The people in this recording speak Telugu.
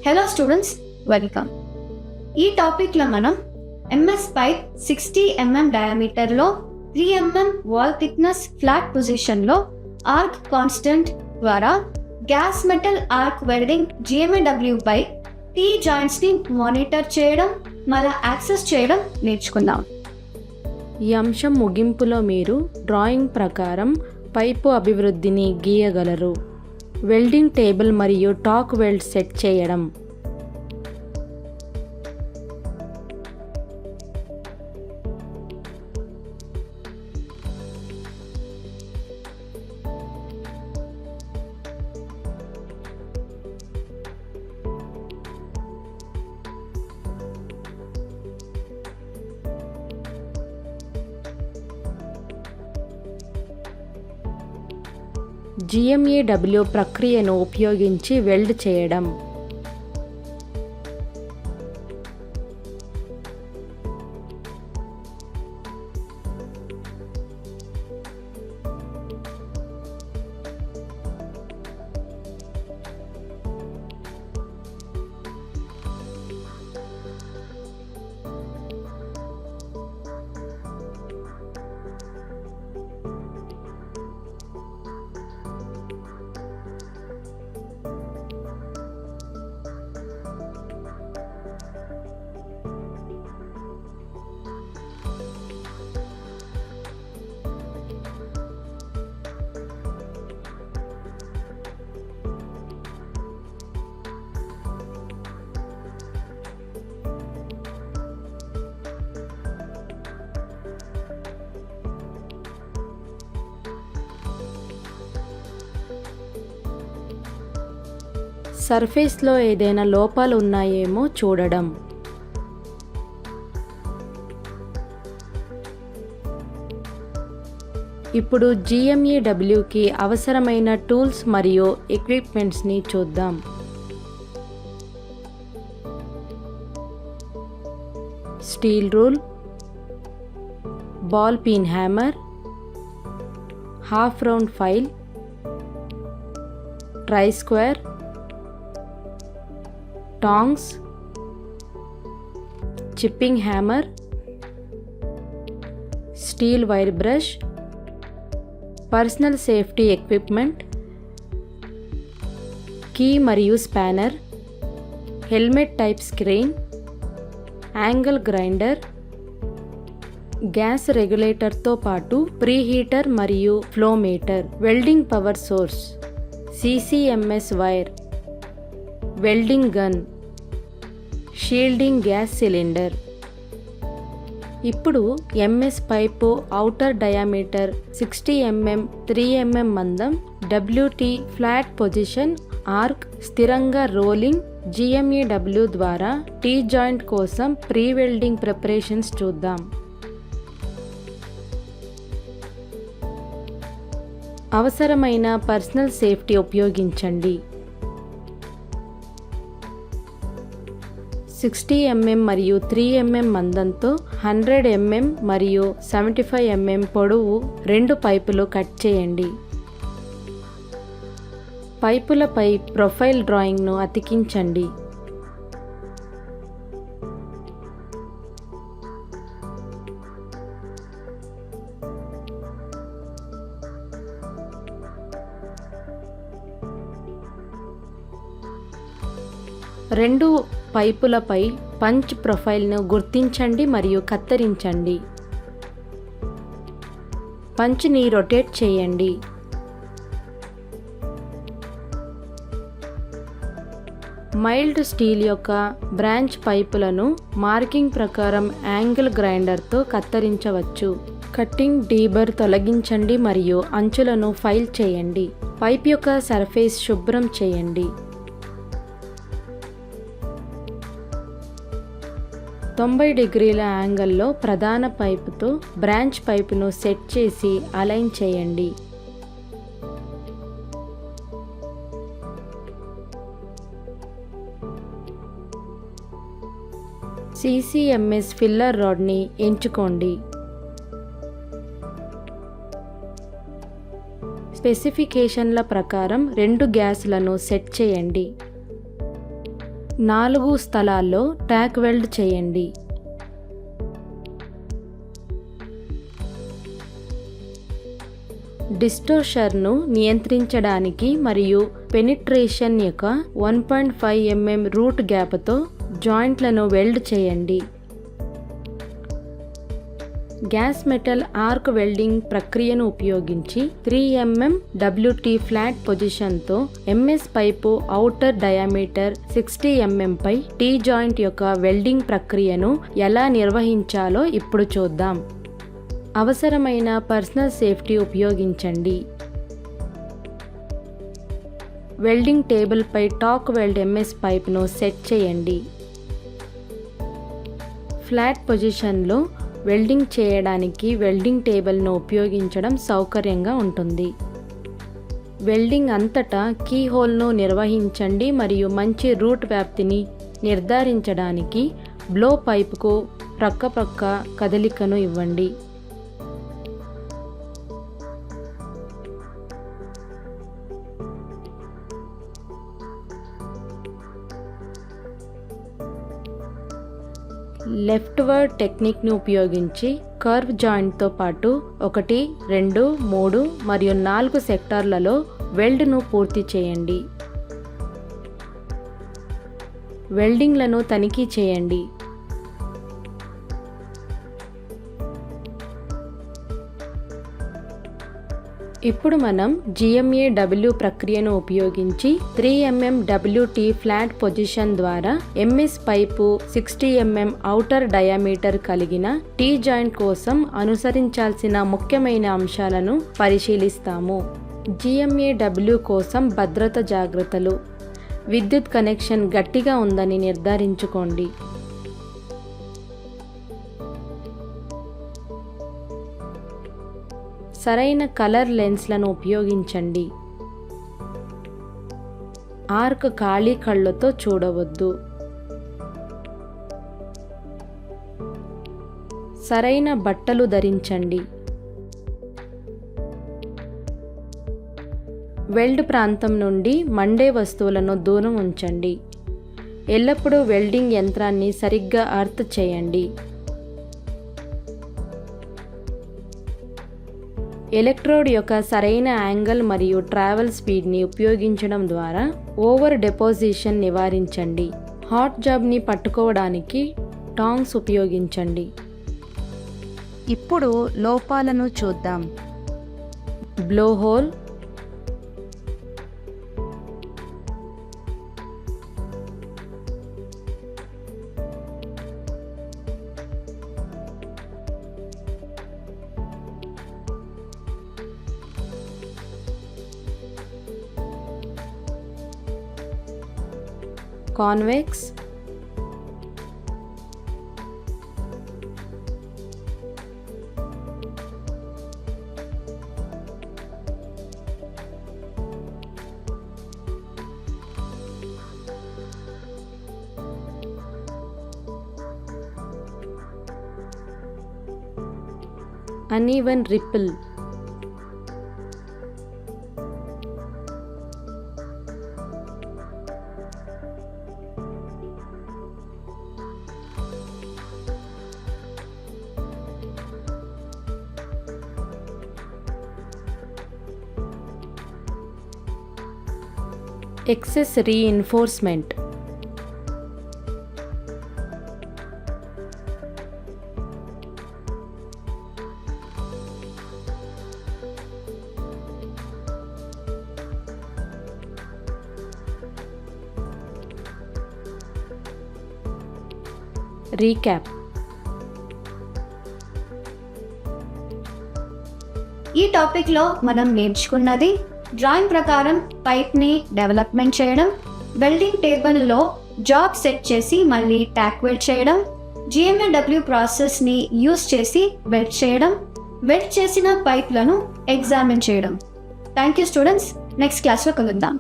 Hello students, welcome. ఈ టాపిక్లో మనం MS pipe 60 mm డయామీటర్లో 3 mm wall thickness flat పొజిషన్లో ఆర్క్ కాన్స్టెంట్ ద్వారా gas metal arc welding GMAW పై టీ జాయింట్స్ని మానిటర్ చేయడం మళ్ళీ యాక్సెస్ చేయడం నేర్చుకుందాం. ఈ అంశం ముగింపులో మీరు డ్రాయింగ్ ప్రకారం పైపు అభివృద్ధిని గీయగలరు. వెల్డింగ్ టేబుల్ మరియు టాక్ వెల్డ్ సెట్ చేయడం. GMAW ప్రక్రియను ఉపయోగించి వెల్డ్ చేయడం. సర్ఫేస్లో ఏదైనా లోపాలు ఉన్నాయేమో చూడడం. ఇప్పుడు GMAWకి అవసరమైన టూల్స్ మరియు ఎక్విప్మెంట్స్ని చూద్దాం. Steel rule, ball peen hammer, half round file, try square, tongs, chipping hammer, steel wire brush, personal safety equipment, key మరియు spanner, helmet type screen, angle grinder, gas రెగ్యులేటర్తో పాటు ప్రీహీటర్ మరియు flow meter, welding power source, CCMS wire, welding gun, shielding gas cylinder. ఇప్పుడు MS pipe outer diameter 60 mm 3 mm మందం WT ఫ్లాట్ పొజిషన్ ఆర్క్ స్థిరంగా రోలింగ్ GMAW ద్వారా టీ జాయింట్ కోసం ప్రీ వెల్డింగ్ ప్రిపరేషన్స్ చూద్దాం. అవసరమైన పర్సనల్ సేఫ్టీ ఉపయోగించండి. 60 mm మరియు 3 mm మందంతో 100 mm మరియు 75 mm పొడవు 2 పైపులు కట్ చేయండి. పైపులపై ప్రొఫైల్ డ్రాయింగ్ను అతికించండి. రెండు పైపులపై పంచ్ ప్రొఫైల్ను గుర్తించండి మరియు కత్తిరించండి. పంచ్ని రొటేట్ చేయండి. మైల్డ్ స్టీల్ యొక్క బ్రాంచ్ పైపులను మార్కింగ్ ప్రకారం యాంగిల్ గ్రైండర్తో కత్తిరించవచ్చు. కట్టింగ్ డీబర్ తొలగించండి మరియు అంచులను ఫైల్ చేయండి. పైప్ యొక్క సర్ఫేస్ శుభ్రం చేయండి. 90 డిగ్రీల యాంగిల్లో ప్రధాన పైపుతో బ్రాంచ్ పైపును సెట్ చేసి అలైన్ చేయండి. CCMS ఫిల్లర్ రాడ్ని ఎంచుకోండి. స్పెసిఫికేషన్ల ప్రకారం 2 గ్యాస్లను సెట్ చేయండి. 4 స్థలాల్లో టాక్ వెల్డ్ చేయండి. డిస్టోర్షన్ను నియంత్రించడానికి మరియు పెనిట్రేషన్ యొక్క 1.5 mm రూట్ గ్యాప్తో జాయింట్లను వెల్డ్ చేయండి. గ్యాస్ మెటల్ ఆర్క్ వెల్డింగ్ ప్రక్రియను ఉపయోగించి 3 mm WT ఫ్లాట్ పొజిషన్తో MS pipe outer diameter 60 mm పై టీ జాయింట్ యొక్క వెల్డింగ్ ప్రక్రియను ఎలా నిర్వహించాలో ఇప్పుడు చూద్దాం. అవసరమైన పర్సనల్ సేఫ్టీ ఉపయోగించండి. వెల్డింగ్ టేబుల్పై టాక్ వెల్డ్ MS పైప్ను సెట్ చేయండి. ఫ్లాట్ పొజిషన్లో వెల్డింగ్ చేయడానికి వెల్డింగ్ టేబుల్ను ఉపయోగించడం సౌకర్యంగా ఉంటుంది. వెల్డింగ్ అంతటా కీ హోల్ను నిర్వహించండి మరియు మంచి రూట్ వ్యాప్తిని నిర్ధారించడానికి బ్లో పైపుకు ప్రక్క కదలికను ఇవ్వండి. లెఫ్ట్ వర్డ్ టెక్నిక్ని ఉపయోగించి కర్వ్ జాయింట్తో పాటు 1, 2, 3 మరియు 4 సెక్టార్లలో వెల్డ్ను పూర్తి చేయండి. వెల్డింగ్లను తనిఖీ చేయండి. ఇప్పుడు మనం GMAW ప్రక్రియను ఉపయోగించి 3 mm WT ఫ్లాట్ పొజిషన్ ద్వారా MS pipe 60 mm outer diameter కలిగిన టీ జాయింట్ కోసం అనుసరించాల్సిన ముఖ్యమైన అంశాలను పరిశీలిస్తాము. GMAW కోసం భద్రత జాగ్రత్తలు. విద్యుత్ కనెక్షన్ గట్టిగా ఉందని నిర్ధారించుకోండి. సరైన కలర్ లెన్స్లను ఉపయోగించండి. ఆర్క్ ఖాళీ కళ్ళతో చూడవద్దు. సరైన బట్టలు ధరించండి. వెల్డ్ ప్రాంతం నుండి మండే వస్తువులను దూరం ఉంచండి. ఎల్లప్పుడూ వెల్డింగ్ యంత్రాన్ని సరిగ్గా అర్త్ చేయండి. ఎలక్ట్రోడ్ యొక్క సరైన యాంగిల్ మరియు ట్రావెల్ స్పీడ్ని ఉపయోగించడం ద్వారా ఓవర్ డిపాజిషన్ నివారించండి. హాట్ జాబ్ని పట్టుకోవడానికి టాంగ్స్ ఉపయోగించండి. ఇప్పుడు లోపాలను చూద్దాం. Blow whole, convex, uneven ripple, excess reinforcement. Recap. ఈ టాపిక్లో మనం నేర్చుకున్నది డ్రాయింగ్ ప్రకారం పైప్ని డెవలప్మెంట్ చేయడం, వెల్డింగ్ టేబుల్లో జాబ్ సెట్ చేసి మళ్ళీ టాక్ వెల్డ్ చేయడం, GMAW ప్రాసెస్ని యూస్ చేసి వెల్డ్ చేయడం, వెల్డ్ చేసిన పైప్లను ఎగ్జామిన్ చేయడం. Thank you students. నెక్స్ట్ క్లాస్లో కలుద్దాం.